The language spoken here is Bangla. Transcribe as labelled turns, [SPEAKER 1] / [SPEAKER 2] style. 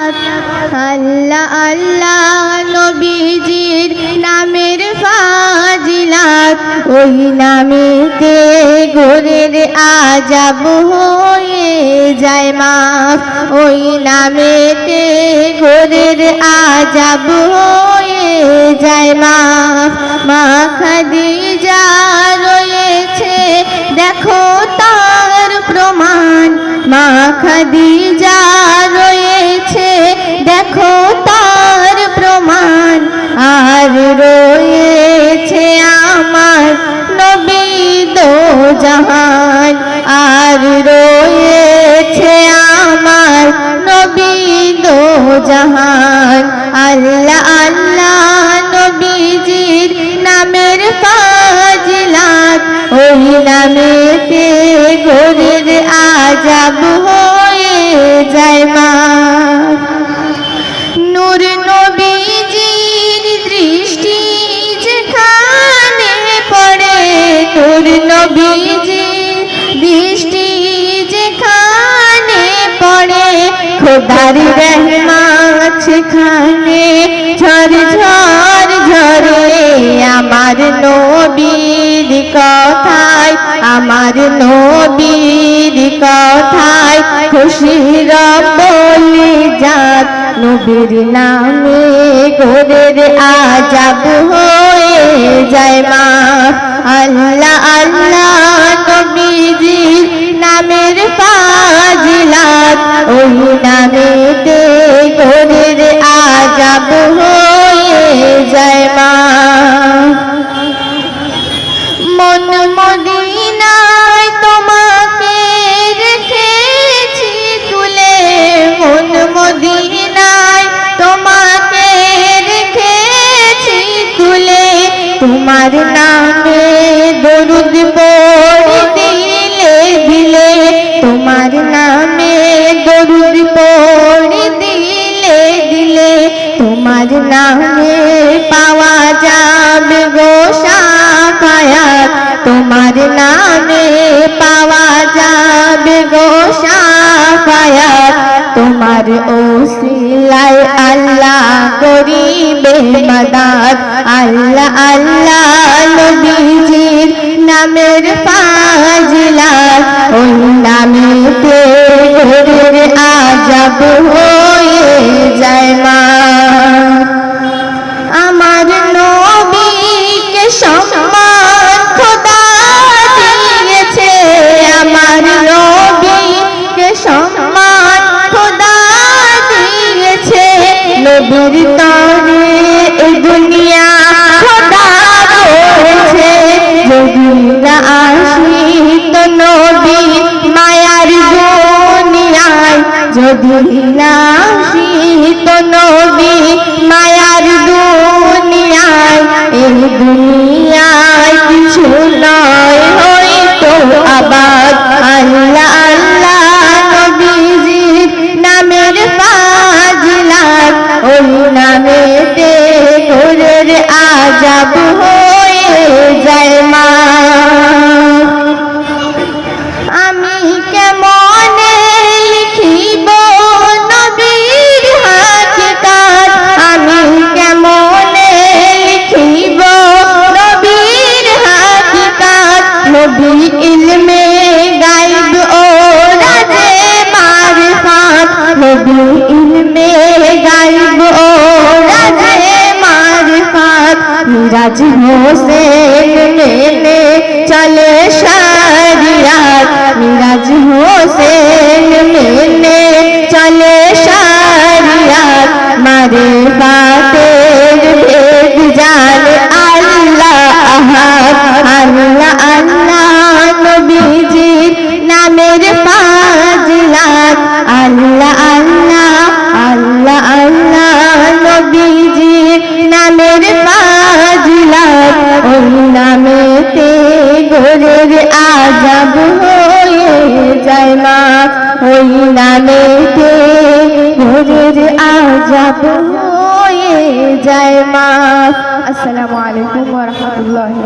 [SPEAKER 1] আল্লাহ আল্লাহ নবীজির নামের ফাজিলাত, ওই নামেতে ঘোরের আজাব হয়ে যায় মাফ, ওই নামেতে ঘোরের আজাব হয়ে যায় মাফ। মা খাদিজা রয়েছে দেখো তার প্রমাণ, মা খাদিজা রয়েছে দেখো তার প্রমাণ, আর রয়েছে আমার নবী দো জাহান, আর রয়েছে আমার নবী দো জাহান। আল্লাহ আল্লাহ নবীজির নামের ফাজিলাত, ওই নামেতে ঘোরের আজাব হয়ে যায় মাফ। নূর নবীজির দৃষ্টি যেখানে পড়ে, নূর নবীজির দৃষ্টি যেখানে পড়ে, খোদার রহমত সেখানে ঝরঝর ঝরে। আমার নবীর কথায়, আমার নবীর কথায় খুশি রব্বুল জাত, নবীর নামে ঘোরের আজাব হয়ে যায় মাফ। আল্লাহ আল্লাহ নবীজির নামের ফাজিলাত, ওই নামেতে ঘোরের আজাব হয়ে যায় মাফ। মন মদিনায় তোমাকে রেখেছি তুলে, মন মদিনায় তোমাকে রেখেছি তুলে, তোমার নামে দরুদ পড়ে দিলে দিলে, তোমার নামে দরুদ পড়ে দিলে দিলে, তোমার নামে পাওয়া যাবে গো শাফায়াত, তোমার নামে পাওয়া যাবে গো শাফায়াত। তোমার ওসিলায় আল্লাহ করিবে মাদাত, আল্লাহ আল্লাহ নবীজির নামের ফাজিলাত, ওই নামেতে ঘোরের আজাব হয়ে যায় মাফ। আমার নবীকে সম্মান খোদা দিয়েছে, আমার নবীকে সম্মান খোদা দিয়েছে, নবীর তরে এই দুনিয়া খোদা রয়েছে। যদি না আসিত নবী মায়ার দুনিয়ায়, যদি না আসিত নবী মায়ার দুনিয়ায়, এই দুনিয়ায় কিছু নয় হইতো আবাদ। আল্লাহ আল্লাহ নবীজির নামের ফাজিলাত, ওই নামেতে ঘোরের আজাব হয়ে যায় মাফ। আমি কেমনে লিখিব নবীর হাকিকাত, আমি কেমনে লিখিব নবীর হাকিকাত, নবী ইলমে গায়ব ও রাজে মারিফাত, নবী ইলমে গায়ব ও রাজে মারিফাত। মিরাজ হোসেন মেনে চলে শরিয়াত, মিরাজ হোসেন মেনে চলে শরিয়াত, মারিফাতের ভেদ জানে আল্লাহ আহাদ। আল্লাহ আল্লাহ নবীজির নামের ফাজিলাত, আল্লাহ আল্লাহ আল্লাহ আল্লাহ নবীজির নামের ফাজিলাত, ওই নামেতে ঘোরের আজাব হয়ে যায় মাফ, ওই নামেতে ঘোরের আজাব হয়ে যায় মাফ। আসসালামু আলাইকুম ওয়া রাহমাতুল্লাহি।